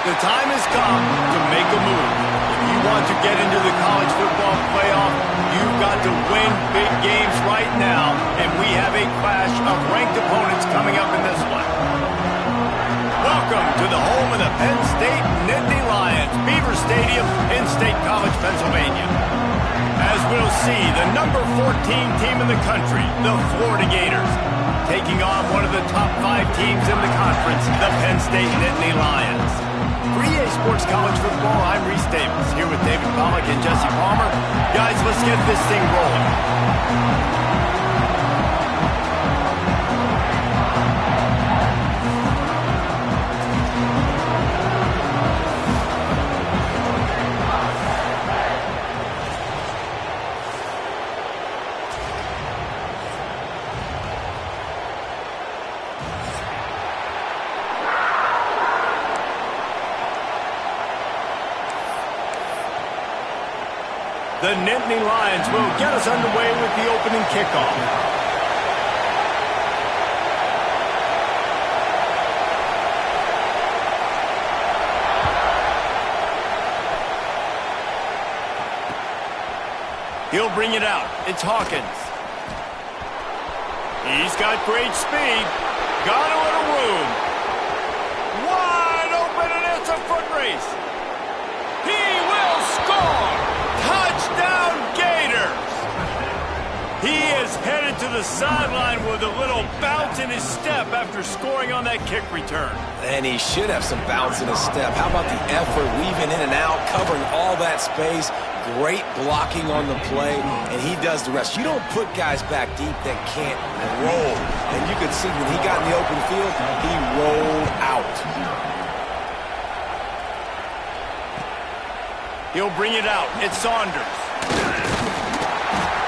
The time has come to make a move. If you want to get into the college football playoff, you've got to win big games right now, and we have a clash of ranked opponents coming up in this one. Welcome to the home of the Penn State Nittany Lions, Beaver Stadium in State College, Pennsylvania. As we'll see, the number 14 team in the country, the Florida Gators, taking on one of the top 5 teams in the conference, the Penn State Nittany Lions. For EA Sports College Football, I'm Reese Davis, here with David Pollack and Jesse Palmer. Guys, let's get this thing rolling. The Nittany Lions will get us underway with the opening kickoff. He'll bring it out. It's Hawkins. He's got great speed. Got a little room. Wide open, and it's a foot race. He will score. Touchdown Gators! He is headed to the sideline with a little bounce in his step after scoring on that kick return. And he should have some bounce in his step. How about the effort, weaving in and out, covering all that space, great blocking on the play, and he does the rest. You don't put guys back deep that can't roll. And you could see when he got in the open field, he rolled out. He'll bring it out. It's Saunders.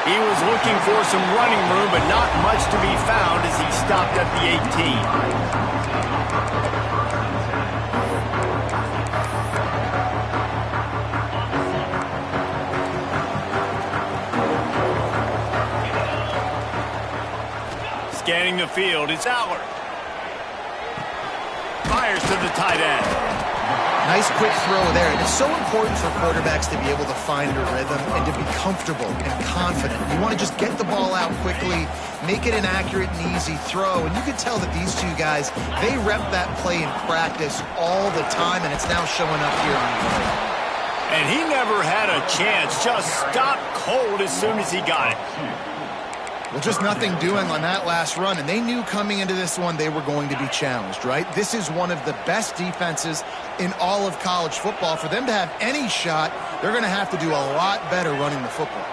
He was looking for some running room, but not much to be found as he stopped at the 18. Scanning the field, it's Allard. Fires to the tight end. Nice quick throw there. And it's so important for quarterbacks to be able to find a rhythm and to be comfortable and confident. You want to just get the ball out quickly, make it an accurate and easy throw. And you can tell that these two guys, they rep that play in practice all the time, and it's now showing up here on the field. And he never had a chance. Just stopped cold as soon as he got it. Well, just nothing doing on that last run, and they knew coming into this one they were going to be challenged, right? This is one of the best defenses in all of college football. For them to have any shot, they're going to have to do a lot better running the football.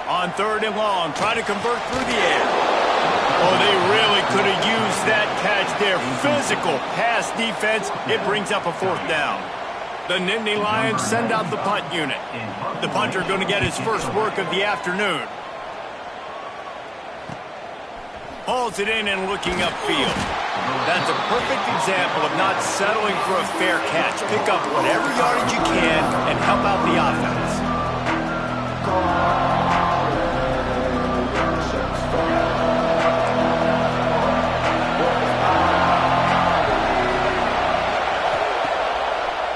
On 3rd and long, trying to convert through the air. Oh, they really could have used that catch there. Physical pass defense, it brings up a 4th down. The Nittany Lions send out the punt unit. The punter going to get his first work of the afternoon. Hauls it in and looking upfield. That's a perfect example of not settling for a fair catch. Pick up whatever yardage you can and help out the offense.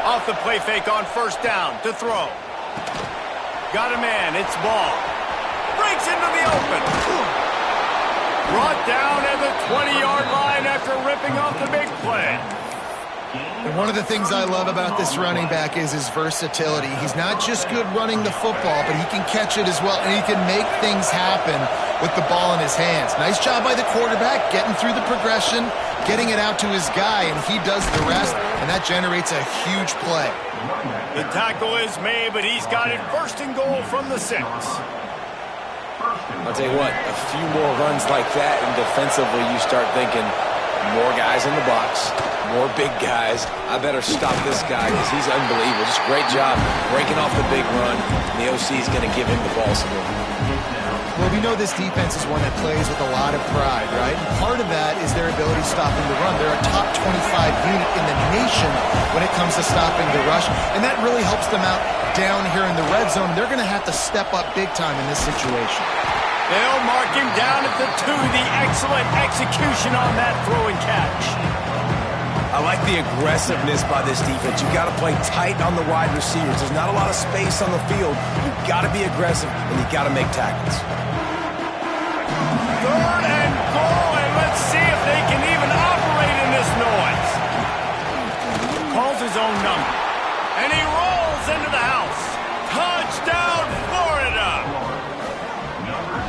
Off the play fake on 1st down to throw. Got a man, it's Ball. Breaks into the open. Brought down at the 20-yard line after ripping off the big play. And one of the things I love about this running back is his versatility. He's not just good running the football, but he can catch it as well, and he can make things happen with the ball in his hands. Nice job by the quarterback, getting through the progression, getting it out to his guy, and he does the rest, and that generates a huge play. The tackle is made, but he's got it 1st and goal from the 6. I'll tell you what, a few more runs like that, and defensively you start thinking more guys in the box, more big guys. I better stop this guy because he's unbelievable. Just great job breaking off the big run, and the OC is going to give him the ball some more. Well, we know this defense is one that plays with a lot of pride, right? And part of that is their ability stopping the run. They're a top 25 unit in the nation when it comes to stopping the rush, and that really helps them out down here in the red zone. They're going to have to step up big time in this situation. They'll mark him down at the 2. The excellent execution on that throw and catch. I like the aggressiveness by this defense. You got to play tight on the wide receivers. There's not a lot of space on the field. You got to be aggressive, and you got to make tackles. 3rd and goal, and let's see if they can even operate in this noise. Calls his own number, and he rolls into the house. Touchdown, Florida!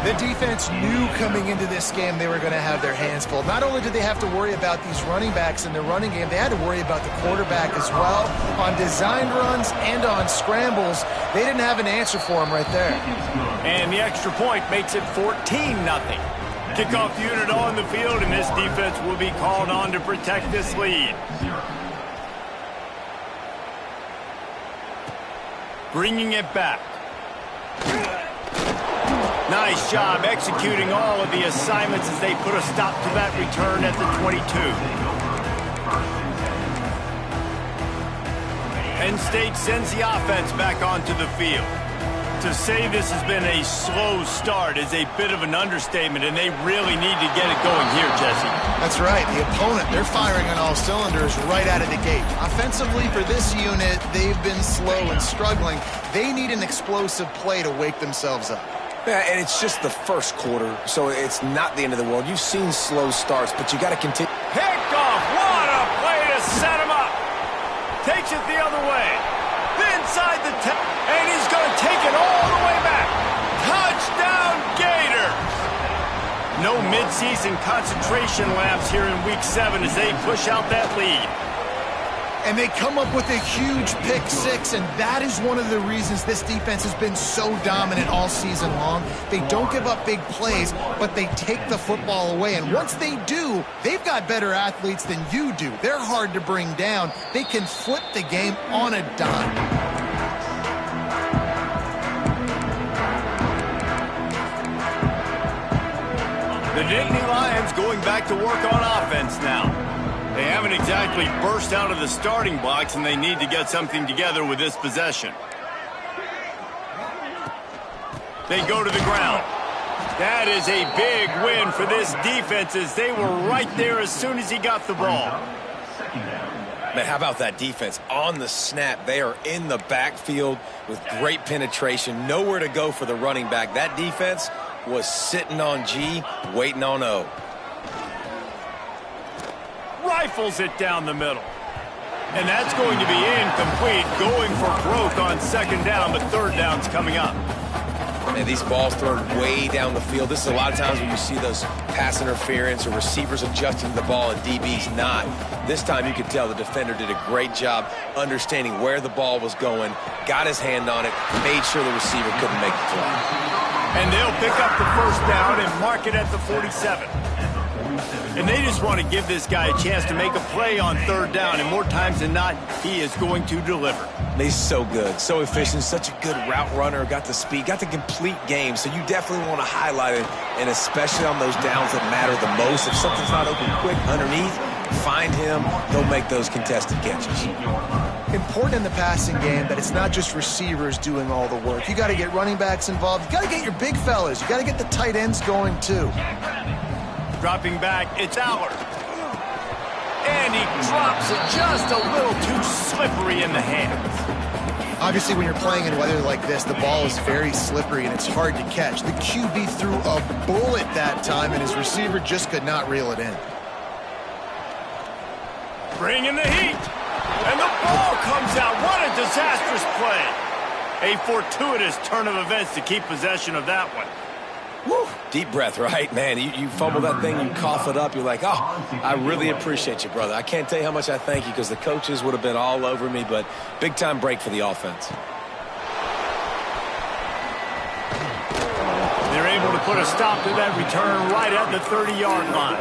The defense knew coming into this game they were going to have their hands full. Not only did they have to worry about these running backs in the running game, they had to worry about the quarterback as well. On designed runs and on scrambles, they didn't have an answer for him right there. And the extra point makes it 14-0. Kickoff unit on the field, and this defense will be called on to protect this lead. Bringing it back. Nice job executing all of the assignments as they put a stop to that return at the 22. Penn State sends the offense back onto the field. To say this has been a slow start is a bit of an understatement, and they really need to get it going here, Jesse. That's right. The opponent, they're firing on all cylinders right out of the gate. Offensively, for this unit, they've been slow and struggling. They need an explosive play to wake themselves up. Yeah, and it's just the first quarter, so it's not the end of the world. You've seen slow starts, but you got to continue. Picked off. What a play to set him up. Takes it the other way. Inside the 10, and he's going to take it all the way back. Touchdown, Gators! No midseason concentration laps here in Week 7 as they push out that lead. And they come up with a huge pick six, and that is one of the reasons this defense has been so dominant all season long. They don't give up big plays, but they take the football away. And once they do, they've got better athletes than you do. They're hard to bring down. They can flip the game on a dime. The Nittany Lions going back to work on offense now. They haven't exactly burst out of the starting blocks, and they need to get something together with this possession. They go to the ground. That is a big win for this defense as they were right there as soon as he got the ball. Man, how about that defense? On the snap, they are in the backfield with great penetration. Nowhere to go for the running back. That defense was sitting on G, waiting on O. Rifles it down the middle. And that's going to be incomplete, going for broke on 2nd down, but 3rd down's coming up. Man, these balls thrown way down the field. This is a lot of times when you see those pass interference or receivers adjusting to the ball and DBs not. This time you could tell the defender did a great job understanding where the ball was going, got his hand on it, made sure the receiver couldn't make the play. And they'll pick up the 1st down and mark it at the 47. And they just want to give this guy a chance to make a play on 3rd down, and more times than not, he is going to deliver. He's so good, so efficient, such a good route runner, got the speed, got the complete game, so you definitely want to highlight it, and especially on those downs that matter the most. If something's not open quick underneath, find him, he'll make those contested catches. Important in the passing game that it's not just receivers doing all the work. You got to get running backs involved. You got to get your big fellas. You got to get the tight ends going too. Dropping back, it's Allard. And he drops it just a little too slippery in the hands. Obviously, when you're playing in weather like this, the ball is very slippery and it's hard to catch. The QB threw a bullet that time, and his receiver just could not reel it in. Bring in the heat. And the ball comes out. What a disastrous play. A fortuitous turn of events to keep possession of that one. Woo. Deep breath, right? Man, you fumble that thing, you cough it up, you're like, oh, I really appreciate you, brother. I can't tell you how much I thank you because the coaches would have been all over me, but big-time break for the offense. They're able to put a stop to that return right at the 30-yard line.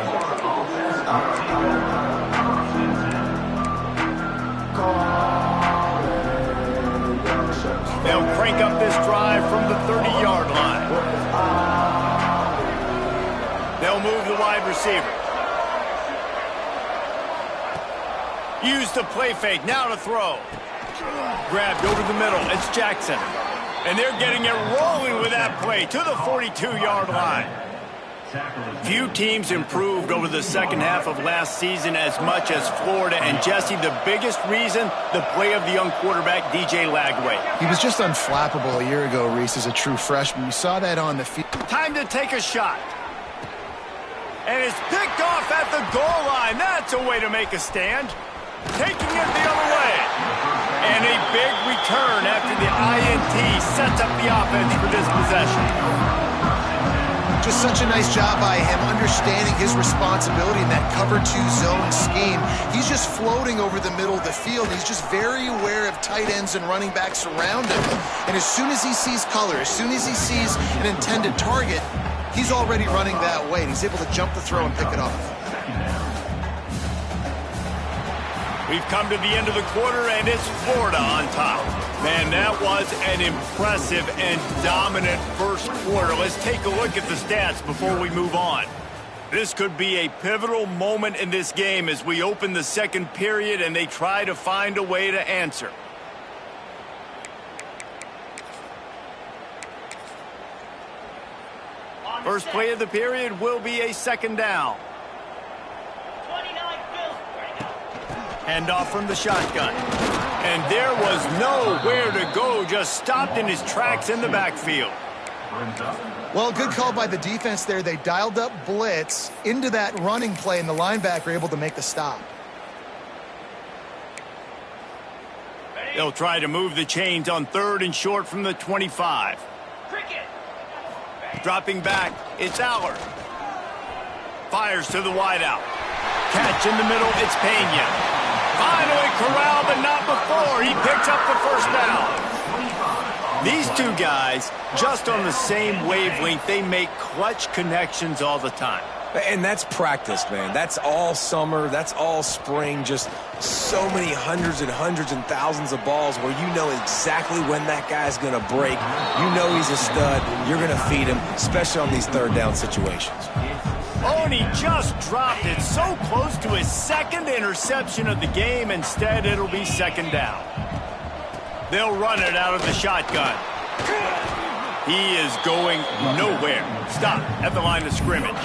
They'll crank up this drive from the 30-yard line. They'll move the wide receiver. Use the play fake. Now to throw. Grabbed over the middle. It's Jackson. And they're getting it rolling with that play to the 42-yard line. Few teams improved over the second half of last season as much as Florida. And, Jesse, the biggest reason, the play of the young quarterback, DJ Lagway. He was just unflappable a year ago, Reese, as a true freshman. You saw that on the field. Time to take a shot. And it's picked off at the goal line. That's a way to make a stand. Taking it the other way. And a big return after the INT sets up the offense for this possession. Just such a nice job by him, understanding his responsibility in that cover 2 zone scheme. He's just floating over the middle of the field. He's just very aware of tight ends and running backs around him. And as soon as he sees color, as soon as he sees an intended target, he's already running that way. And he's able to jump the throw and pick it off. We've come to the end of the quarter, and it's Florida on top. Man, that was an impressive and dominant first quarter. Let's take a look at the stats before we move on. This could be a pivotal moment in this game as we open the second period and they try to find a way to answer. First play of the period will be a second down. Handoff from the shotgun. And there was nowhere to go, just stopped in his tracks in the backfield. Well, good call by the defense there. They dialed up blitz into that running play, and the linebacker able to make the stop. They'll try to move the chains on 3rd and short from the 25. Dropping back, it's Allard. Fires to the wideout. Catch in the middle, it's Pena. Finally corralled, but not before. He picks up the first down. These two guys, just on the same wavelength, they make clutch connections all the time. And that's practice, man. That's all summer. That's all spring. Just so many hundreds and thousands of balls where you know exactly when that guy's going to break. You know he's a stud. You're going to feed him, especially on these third down situations. Oh, and he just dropped it so close to his second interception of the game. Instead, it'll be second down. They'll run it out of the shotgun. He is going nowhere. Stop at the line of scrimmage.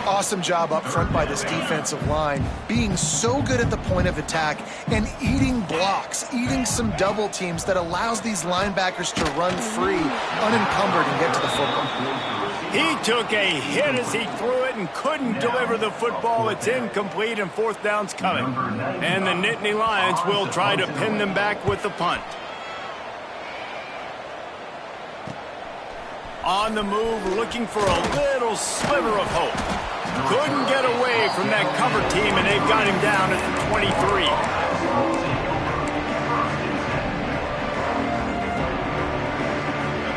Awesome job up front by this defensive line, being so good at the point of attack and eating blocks, eating some double teams that allows these linebackers to run free, unencumbered, and get to the football. He took a hit as he threw it and couldn't deliver the football. It's incomplete and 4th down's coming. And the Nittany Lions will try to pin them back with the punt. On the move, looking for a little sliver of hope. Couldn't get away from that cover team, and they've got him down at the 23.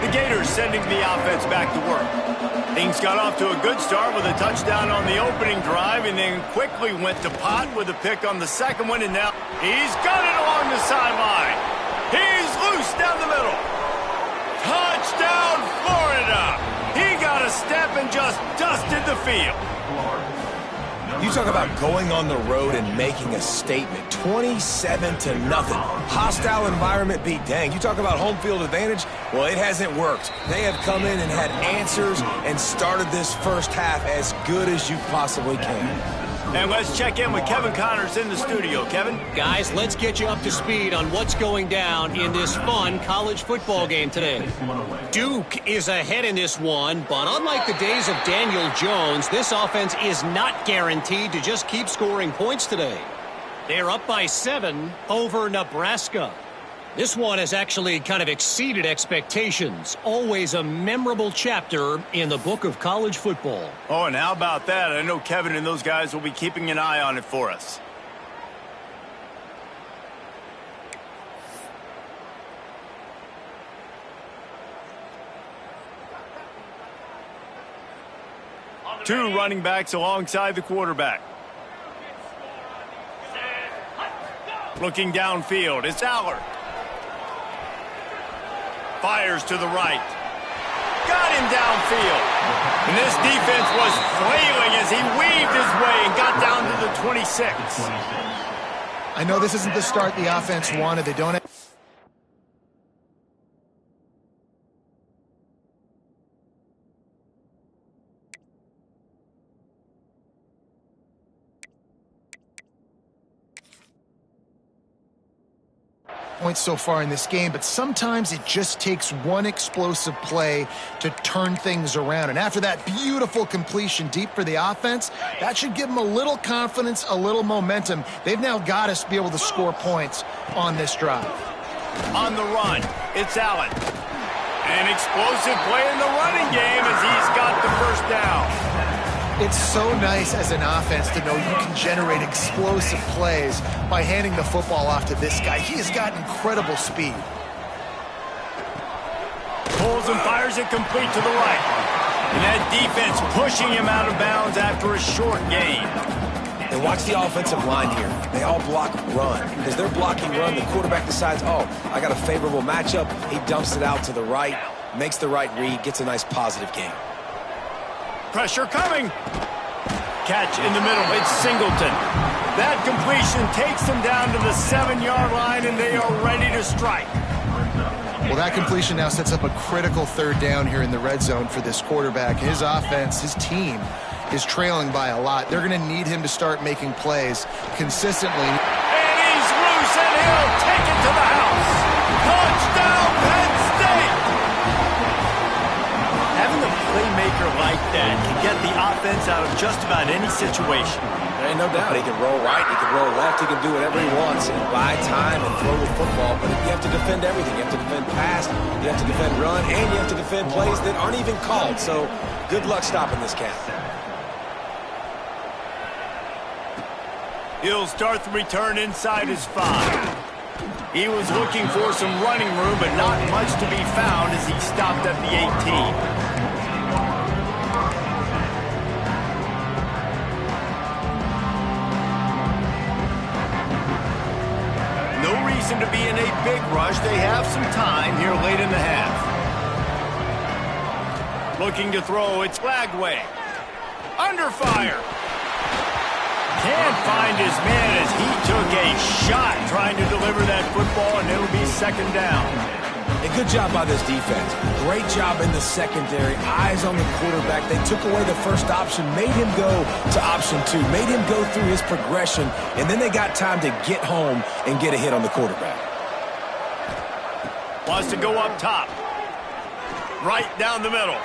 The Gators sending the offense back to work. Things got off to a good start with a touchdown on the opening drive and then quickly went to Pott with a pick on the second one, and now he's got it along the sideline. He's loose down the middle. Touchdown, Florida! He got a step and just dusted the field. You talk about going on the road and making a statement. 27-0. Hostile environment beat dang. You talk about home field advantage. Well, it hasn't worked. They have come in and had answers and started this first half as good as you possibly can. And let's check in with Kevin Connors in the studio. Kevin? Guys, let's get you up to speed on what's going down in this fun college football game today. Duke is ahead in this one, but unlike the days of Daniel Jones, this offense is not guaranteed to just keep scoring points today. They're up by 7 over Nebraska. This one has actually kind of exceeded expectations. Always a memorable chapter in the book of college football. Oh, and how about that? I know Kevin and those guys will be keeping an eye on it for us. Two running backs alongside the quarterback. Looking downfield, it's Allard. Fires to the right. Got him downfield. And this defense was flailing as he weaved his way and got down to the 26. I know this isn't the start the offense wanted. They don't have... points so far in this game, but sometimes it just takes one explosive play to turn things around. And after that beautiful completion deep for the offense, that should give them a little confidence, a little momentum. They've now got us to be able to score points on this drive. On the run, it's Allen. An explosive play in the running game as he's got the first down. It's so nice as an offense to know you can generate explosive plays by handing the football off to this guy. He has got incredible speed. Pulls and fires it complete to the right. And that defense pushing him out of bounds after a short gain. And watch the offensive line here. They all block run. Because they're blocking run, the quarterback decides, oh, I got a favorable matchup. He dumps it out to the right, makes the right read, gets a nice positive gain. Pressure coming. Catch in the middle. It's Singleton. That completion takes them down to the 7-yard line, and they are ready to strike. Well, that completion now sets up a critical third down here in the red zone for this quarterback. His offense, his team, is trailing by a lot. They're going to need him to start making plays consistently. And he's loose, and he'll take it to the house. Touchdown, Penn State! Having a playmaker like that can get the offense out of just about any situation. There ain't no doubt. He can roll right, he can roll left, he can do whatever he wants and buy time and throw the football. But you have to defend everything. You have to defend pass, you have to defend run, and you have to defend plays that aren't even called. So good luck stopping this cat. He'll start the return inside his 5. He was looking for some running room, but not much to be found as he stopped at the 18. No reason to be in a big rush. They have some time here late in the half. Looking to throw, it's Lagway. Under fire. Can't find his man as he took a shot trying to deliver that football, and it'll be second down. A good job by this defense. Great job in the secondary. Eyes on the quarterback. They took away the first option, made him go to option 2, made him go through his progression, and then they got time to get home and get a hit on the quarterback. Wants to go up top. Right down the middle.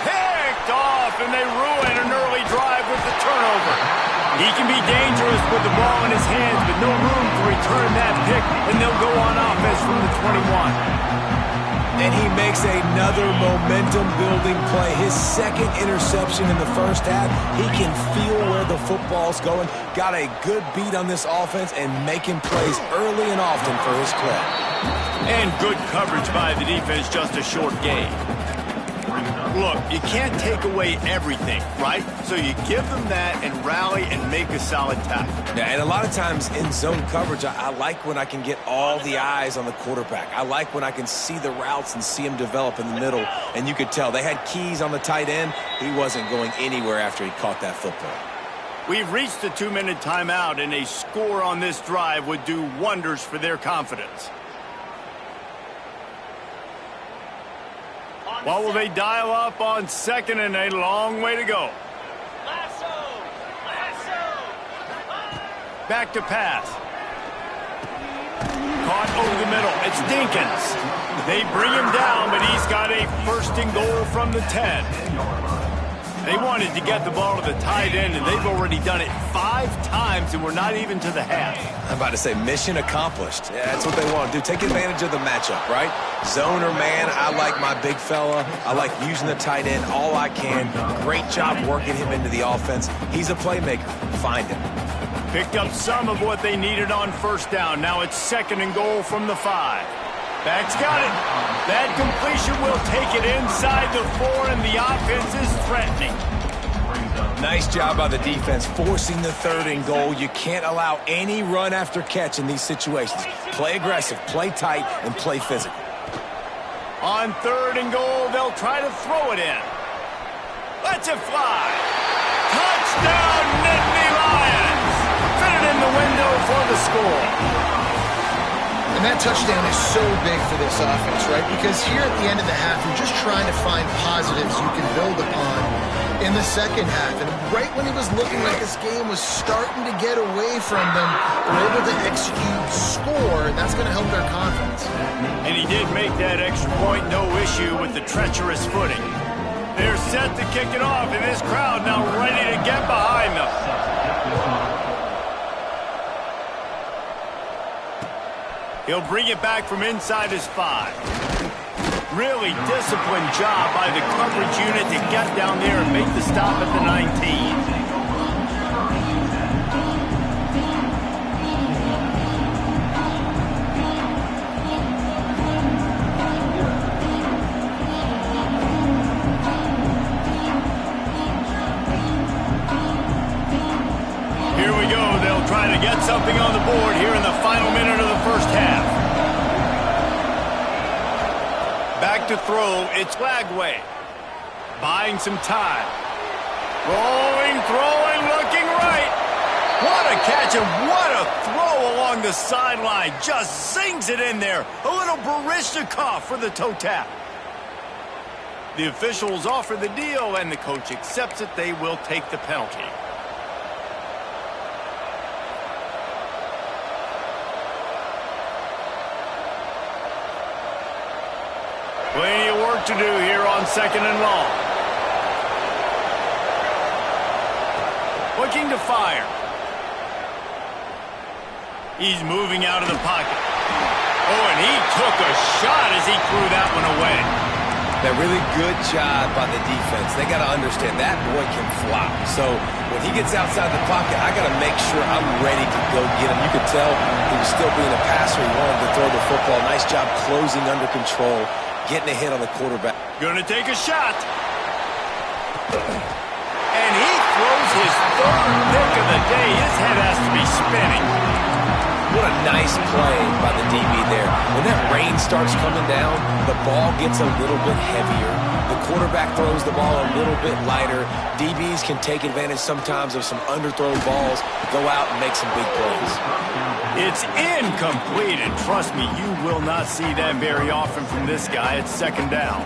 Picked off, and they ruin an early drive with the turnover. He can be dangerous with the ball in his hands, but no room to return that pick, and they'll go on offense from the 21. And he makes another momentum-building play. His second interception in the first half. He can feel where the football's going. Got a good beat on this offense and making plays early and often for his club. And good coverage by the defense, just a short gain. Look, you can't take away everything, right? So you give them that and rally and make a solid tackle. Yeah, and a lot of times in zone coverage, I like when I can get all the eyes on the quarterback. I like when I can see the routes and see him develop in the middle. And you could tell they had keys on the tight end. He wasn't going anywhere after he caught that football. We've reached the 2-minute timeout, and a score on this drive would do wonders for their confidence. What will they dial up on second and a long way to go? Back to pass. Caught over the middle. It's Dinkins. They bring him down, but he's got a first and goal from the 10. They wanted to get the ball to the tight end, and they've already done it 5 times, and we're not even to the half. I'm about to say mission accomplished. Yeah, that's what they want to do. Take advantage of the matchup, right? Zone or man, I like my big fella. I like using the tight end all I can. Great job working him into the offense. He's a playmaker. Find him. Picked up some of what they needed on first down. Now it's second and goal from the 5. Back's got it. That completion will take it inside the 4, and the offense is threatening. Nice job by the defense forcing the third and goal. You can't allow any run after catch in these situations. Play aggressive, play tight, and play physical. On third and goal, they'll try to throw it in. Lets it fly. Touchdown, Nittany Lions. Fit it in the window for the score. And that touchdown is so big for this offense, right? Because here at the end of the half, you're just trying to find positives you can build upon. in the second half. And right when he was looking like this game was starting to get away from them, they're able to execute, score, and that's going to help their confidence. And he did make that extra point, no issue with the treacherous footing. They're set to kick it off, and this crowd now ready to get behind them. He'll bring it back from inside his 5. Really disciplined job by the coverage unit to get down there and make the stop at the 19. Trying to get something on the board here in the final minute of the first half. Back to throw, it's Lagway. Buying some time. Rolling, throwing, looking right. What a catch and what a throw along the sideline. Just zings it in there. A little Baryshnikov for the toe tap. The officials offer the deal and the coach accepts it. They will take the penalty. Plenty of work to do here on second and long. Looking to fire. He's moving out of the pocket. Oh, and he took a shot as he threw that one away. That really good job by the defense. They got to understand that boy can fly. So when he gets outside the pocket, I got to make sure I'm ready to go get him. You could tell he was still being a passer. He wanted to throw the football. Nice job closing under control. Getting a hit on the quarterback. Gonna take a shot. And he throws his third pick of the day. His head has to be spinning. What a nice play by the DB there. When that rain starts coming down, the ball gets a little bit heavier. The quarterback throws the ball a little bit lighter. DBs can take advantage sometimes of some underthrown balls, go out and make some big plays. It's incomplete, and trust me, you will not see that very often from this guy. It's second down.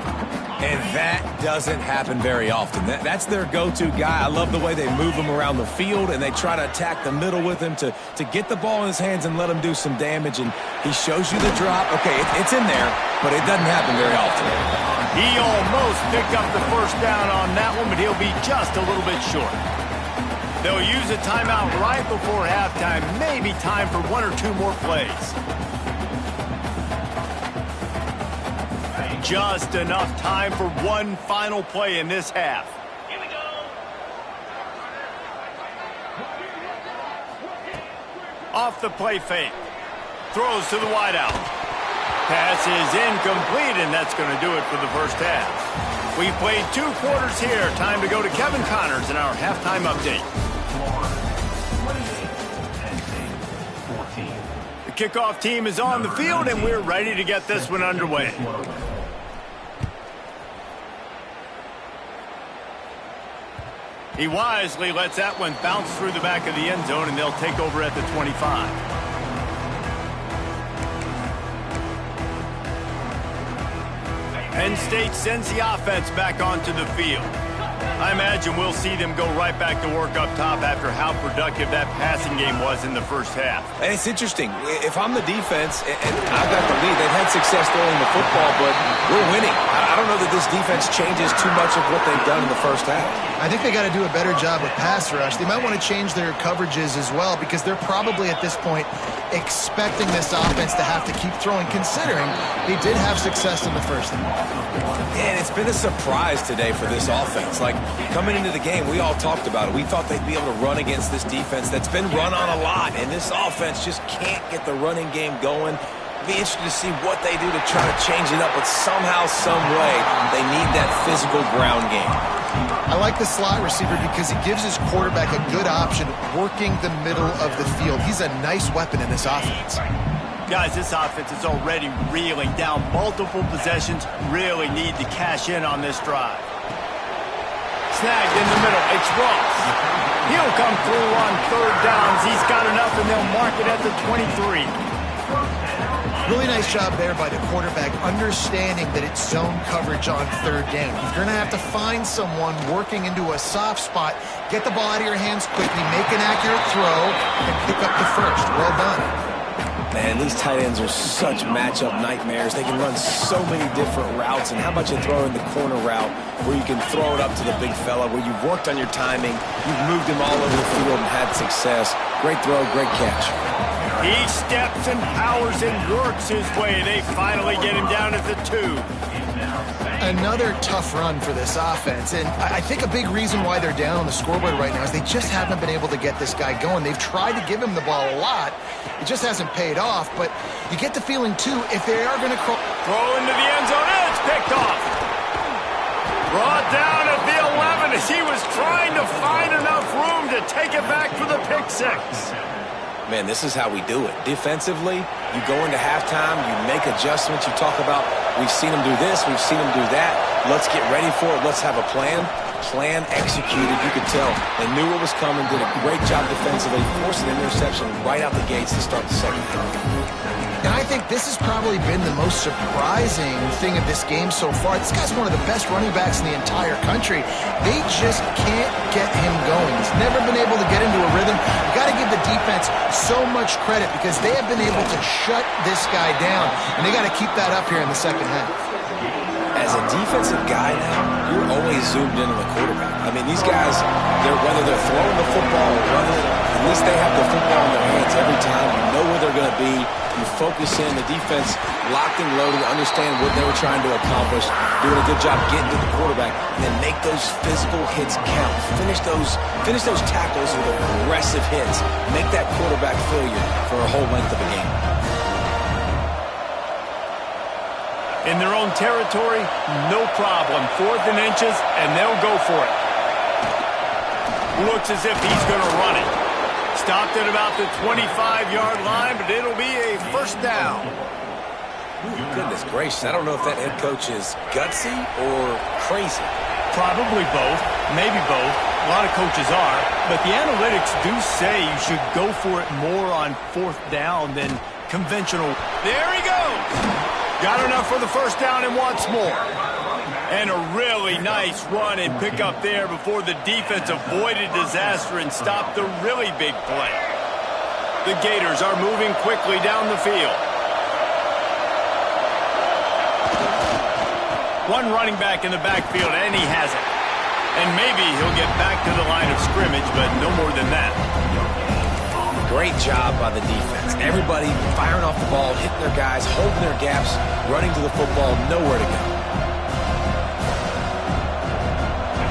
And that doesn't happen very often. That's their go-to guy. I love the way they move him around the field, and they try to attack the middle with him to get the ball in his hands and let him do some damage. And he shows you the drop. Okay, it's in there, but it doesn't happen very often. He almost picked up the first down on that one, but he'll be just a little bit short. They'll use a timeout right before halftime. Maybe time for one or two more plays. Just enough time for one final play in this half. Here we go. Off the play fake. Throws to the wideout. Pass is incomplete, and that's going to do it for the first half. We've played 2 quarters here. Time to go to Kevin Connors in our halftime update. The kickoff team is on the field, and we're ready to get this one underway. He wisely lets that one bounce through the back of the end zone, and they'll take over at the 25. Penn State sends the offense back onto the field. I imagine we'll see them go right back to work up top after how productive that passing game was in the first half. And it's interesting. If I'm the defense and I've got the lead, they've had success throwing the football, but we're winning. I don't know that this defense changes too much of what they've done in the first half. I think they got to do a better job with pass rush. They might want to change their coverages as well, because they're probably at this point expecting this offense to have to keep throwing, considering they did have success in the first half. And it's been a surprise today for this offense. Like, coming into the game, we all talked about it. We thought they'd be able to run against this defense that's been run on a lot, and this offense just can't get the running game going. Be interested to see what they do to try to change it up, but somehow, some way, they need that physical ground game. I like the slot receiver because he gives his quarterback a good option working the middle of the field. He's a nice weapon in this offense. Guys, this offense is already reeling down multiple possessions. Really need to cash in on this drive. Snagged in the middle. It's Ross. He'll come through on third downs. He's got enough, and they'll mark it at the 23. Really nice job there by the quarterback, understanding that it's zone coverage on third down. You're going to have to find someone working into a soft spot, get the ball out of your hands quickly, make an accurate throw, and pick up the first. Well done. Man, these tight ends are such matchup nightmares. They can run so many different routes. And how about you throw in the corner route where you can throw it up to the big fella, where you've worked on your timing, you've moved him all over the field and had success. Great throw, great catch. He steps and powers and works his way. They finally get him down at the 2. Another tough run for this offense, and I think a big reason why they're down on the scoreboard right now is they just haven't been able to get this guy going. They've tried to give him the ball a lot. It just hasn't paid off, but you get the feeling, too, if they are going to throw into the end zone, and it's picked off. Brought down at the 11 as he was trying to find enough room to take it back for the pick 6. Man, this is how we do it. Defensively, you go into halftime, you make adjustments, you talk about, we've seen them do this, we've seen them do that. Let's get ready for it. Let's have a plan. Plan executed. You could tell they knew what was coming, did a great job defensively, forced an interception right out the gates to start the second half. And I think this has probably been the most surprising thing of this game so far. This guy's one of the best running backs in the entire country. They just can't get him going. He's never been able to get into a rhythm. You got to give the defense so much credit because they have been able to shut this guy down, and they got to keep that up here in the second half. As a defensive guy now, you're always zoomed in on the quarterback. I mean, these guys, whether they're throwing the football or running it, at least they have the football in their hands every time. You know where they're going to be. You focus in. The defense locked and loaded, understand what they were trying to accomplish, doing a good job getting to the quarterback, and then make those physical hits count. Finish those tackles with aggressive hits. Make that quarterback feel you for a whole length of a game. In their own territory, no problem. 4th and inches, and they'll go for it. Looks as if he's going to run it. Stopped at about the 25-yard line, but it'll be a first down. Goodness gracious, I don't know if that head coach is gutsy or crazy. Probably both, maybe both. A lot of coaches are, but the analytics do say you should go for it more on 4th down than conventional. There he goes. Got enough for the first down and wants more. And a really nice run and pick up there before the defense avoided disaster and stopped the really big play. The Gators are moving quickly down the field. One running back in the backfield, and he has it. And maybe he'll get back to the line of scrimmage, but no more than that. Great job by the defense. Everybody firing off the ball, hitting their guys, holding their gaps, running to the football, nowhere to go.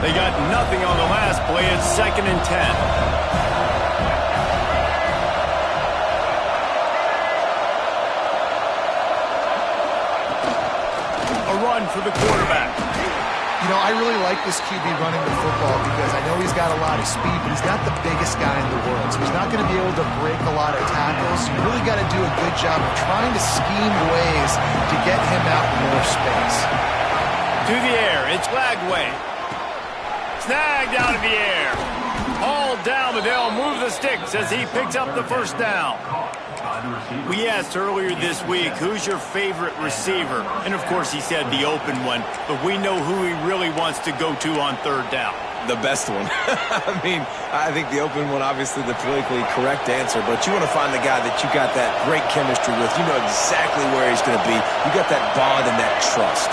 They got nothing on the last play. It's 2nd and 10. A run for the quarterback. You know, I really like this QB running the football because I know he's got a lot of speed, but he's not the biggest guy in the world, so he's not going to be able to break a lot of tackles. You really got to do a good job of trying to scheme ways to get him out in more space. To the air, it's Lagway. Snagged out of the air. All down, but they'll move the sticks as he picks up the first down. We asked earlier this week, who's your favorite receiver? And, of course, he said the open one, but we know who he really wants to go to on 3rd down. The best one. I mean, I think the open one, obviously the politically correct answer, but you want to find the guy that you got that great chemistry with. You know exactly where he's going to be. You got that bond and that trust.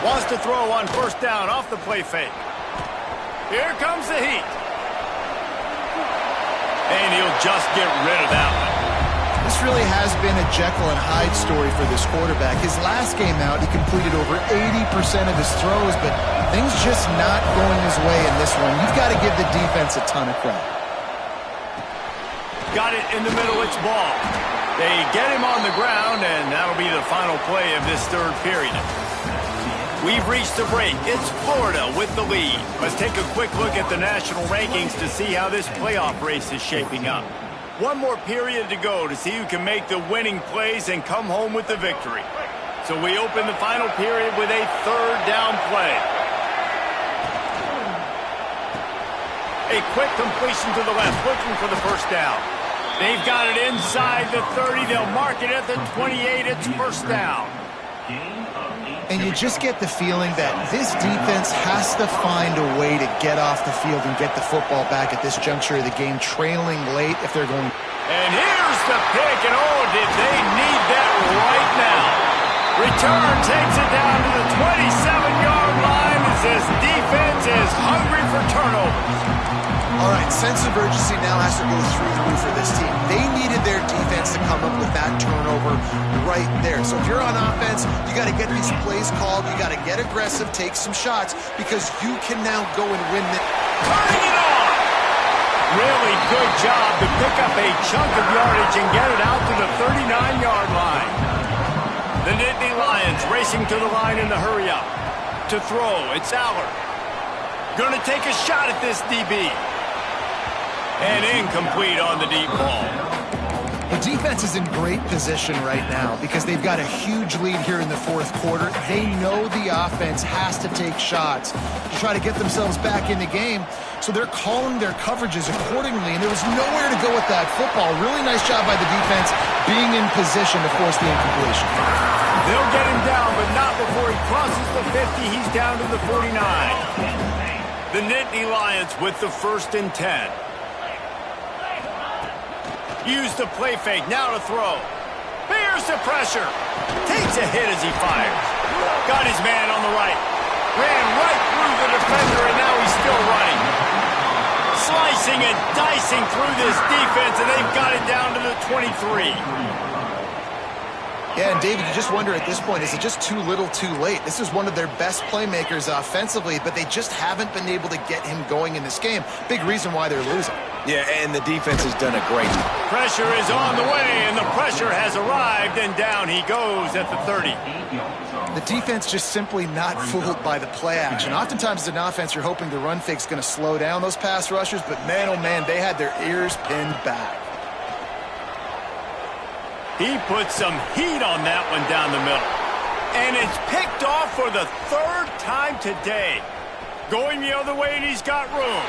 Wants to throw on 1st down off the play fake. Here comes the heat. And he'll just get rid of that one. This really has been a Jekyll and Hyde story for this quarterback. His last game out, he completed over 80% of his throws, but things just not going his way in this one. You've got to give the defense a ton of credit. Got it in the middle, it's ball. They get him on the ground, and that'll be the final play of this 3rd period. We've reached the break. It's Florida with the lead. Let's take a quick look at the national rankings to see how this playoff race is shaping up. One more period to go to see who can make the winning plays and come home with the victory. So we open the final period with a 3rd down play. A quick completion to the left, looking for the first down. They've got it inside the 30. They'll mark it at the 28. It's first down. And you just get the feeling that this defense has to find a way to get off the field and get the football back at this juncture of the game, trailing late if they're going. And here's the pick, and oh, did they need that right now. Return takes it down to the 27-yard line as this defense is hungry for turnovers. All right, sense of urgency now has to go through the roof for this team. They needed their defense to come up with that turnover right there. So if you're on offense, you got to get these plays called. You got to get aggressive, take some shots, because you can now go and win it. Turning it on! Really good job to pick up a chunk of yardage and get it out to the 39-yard line. The Nittany Lions racing to the line in the hurry-up. To throw, it's Allard. Going to take a shot at this DB. And incomplete on the deep ball. The defense is in great position right now because they've got a huge lead here in the fourth quarter. They know the offense has to take shots to try to get themselves back in the game. So they're calling their coverages accordingly, and there was nowhere to go with that football. Really nice job by the defense being in position to force the incompletion. They'll get him down, but not before he crosses the 50. He's down to the 49. The Nittany Lions with the 1st and 10. Use the play fake, now to throw. Bears the pressure. Takes a hit as he fires. Got his man on the right. Ran right through the defender, and now he's still running. Slicing and dicing through this defense, and they've got it down to the 23. Yeah, and David, you just wonder at this point, is it just too little too late? This is one of their best playmakers offensively, but they just haven't been able to get him going in this game. Big reason why they're losing. Yeah, and the defense has done a great job. Pressure is on the way, and the pressure has arrived, and down he goes at the 30. The defense just simply not fooled by the play action. Oftentimes as an offense, you're hoping the run fake's going to slow down those pass rushers, but man, oh man, they had their ears pinned back. He put some heat on that one down the middle. And it's picked off for the 3rd time today. Going the other way, and he's got room.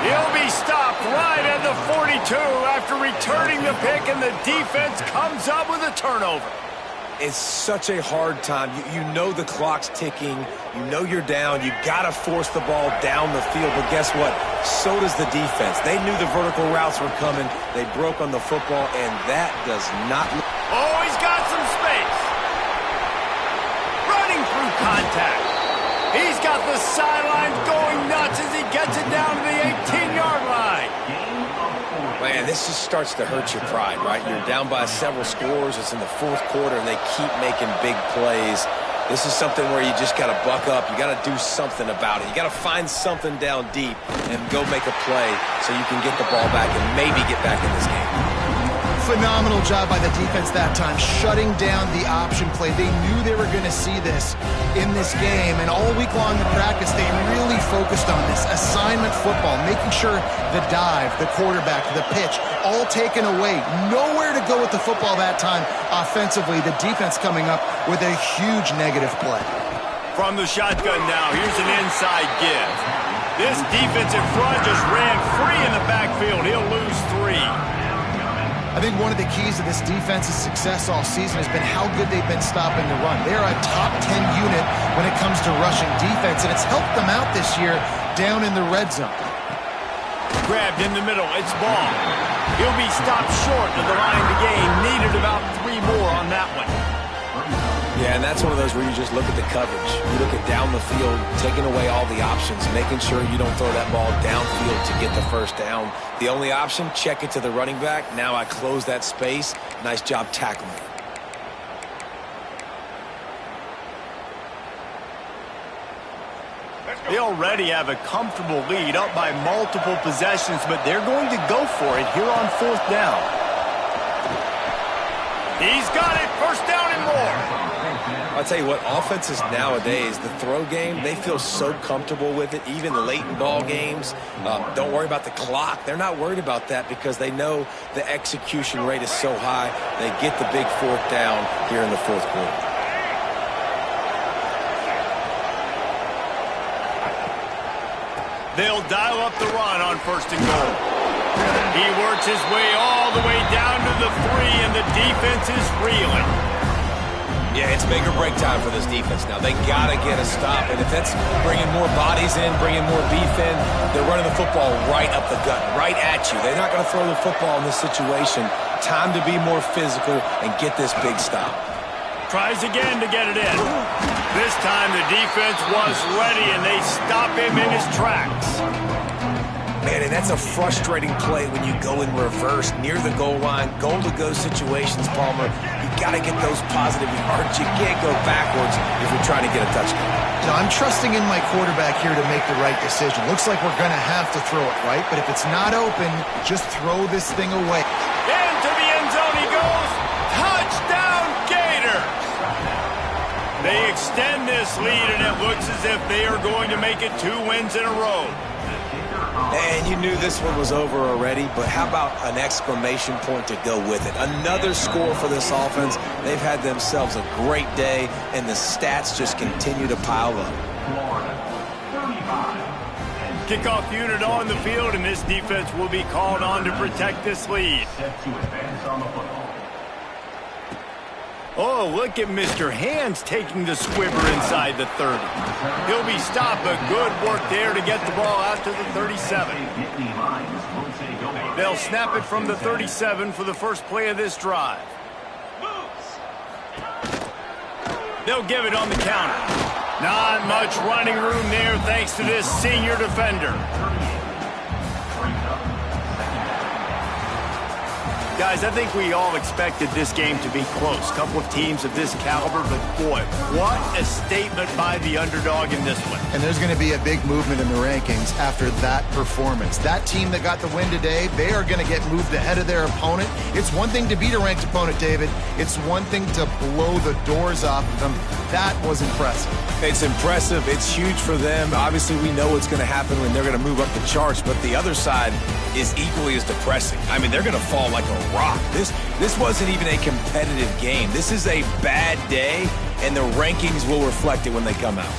He'll be stopped right at the 42 after returning the pick, and the defense comes up with a turnover. It's such a hard time. You know the clock's ticking. You know you're down. You got to force the ball down the field. But guess what? So does the defense. They knew the vertical routes were coming. They broke on the football, and that does not look... Oh, he's got some space. Running through contact. He's got the sidelines going nuts as he gets it down to the 18-yard line. Man, this just starts to hurt your pride, right? You're down by several scores. It's in the 4th quarter, and they keep making big plays. This is something where you just got to buck up. You got to do something about it. You got to find something down deep and go make a play so you can get the ball back and maybe get back in this game. Phenomenal job by the defense that time, shutting down the option play. They knew they were going to see this in this game, and all week long in practice, they really focused on this assignment football, making sure the dive, the quarterback, the pitch, all taken away. Nowhere to go with the football that time offensively. The defense coming up with a huge negative play. From the shotgun now, here's an inside give. This defensive front just ran free in the backfield. He'll lose 3. I think one of the keys to this defense's success all season has been how good they've been stopping the run. They are a top 10 unit when it comes to rushing defense, and it's helped them out this year down in the red zone. Grabbed in the middle, it's Ball. He'll be stopped short of the line to gain. Needed about 3 more on that one. Yeah, and that's one of those where you just look at the coverage. You look at down the field, taking away all the options, making sure you don't throw that ball downfield to get the first down. The only option, check it to the running back. Now I close that space. Nice job tackling. They already have a comfortable lead, up by multiple possessions, but they're going to go for it here on 4th down. He's got it, 1st down and more. I'll tell you what, offenses nowadays, the throw game, they feel so comfortable with it, even late in ball games. Don't worry about the clock. They're not worried about that because they know the execution rate is so high. They get the big 4th down here in the 4th quarter. They'll dial up the run on 1st and goal. He works his way all the way down to the 3, and the defense is reeling. Yeah, it's make or break time for this defense now. They got to get a stop, and if that's bringing more bodies in, bringing more beef in, they're running the football right up the gut, right at you. They're not going to throw the football in this situation. Time to be more physical and get this big stop. Tries again to get it in. This time the defense was ready, and they stop him in his tracks. Man, and that's a frustrating play when you go in reverse near the goal line, goal-to-go situations, Palmer. You got to get those positive yards. You can't go backwards if you're trying to get a touchdown. So I'm trusting in my quarterback here to make the right decision. Looks like we're going to have to throw it, right? But if it's not open, just throw this thing away. Into the end zone he goes. Touchdown, Gators! They extend this lead, and it looks as if they are going to make it 2 wins in a row. And you knew this one was over already, but how about an exclamation point to go with it? Another score for this offense. They've had themselves a great day, and the stats just continue to pile up. Kickoff unit on the field, and this defense will be called on to protect this lead. Oh, look at Mr. Hands taking the squibber inside the 30. He'll be stopped, but good work there to get the ball out to the 37. They'll snap it from the 37 for the first play of this drive. They'll give it on the counter. Not much running room there thanks to this senior defender. Guys, I think we all expected this game to be close. Couple of teams of this caliber, but boy, what a statement by the underdog in this one. And there's going to be a big movement in the rankings after that performance. That team that got the win today, they are going to get moved ahead of their opponent. It's one thing to beat a ranked opponent, David. It's one thing to blow the doors off of them. That was impressive. It's impressive. It's huge for them. Obviously, we know what's going to happen when they're going to move up the charts, but the other side is equally as depressing. I mean, they're going to fall like a rock. This wasn't even a competitive game. This is a bad day, and the rankings will reflect it when they come out.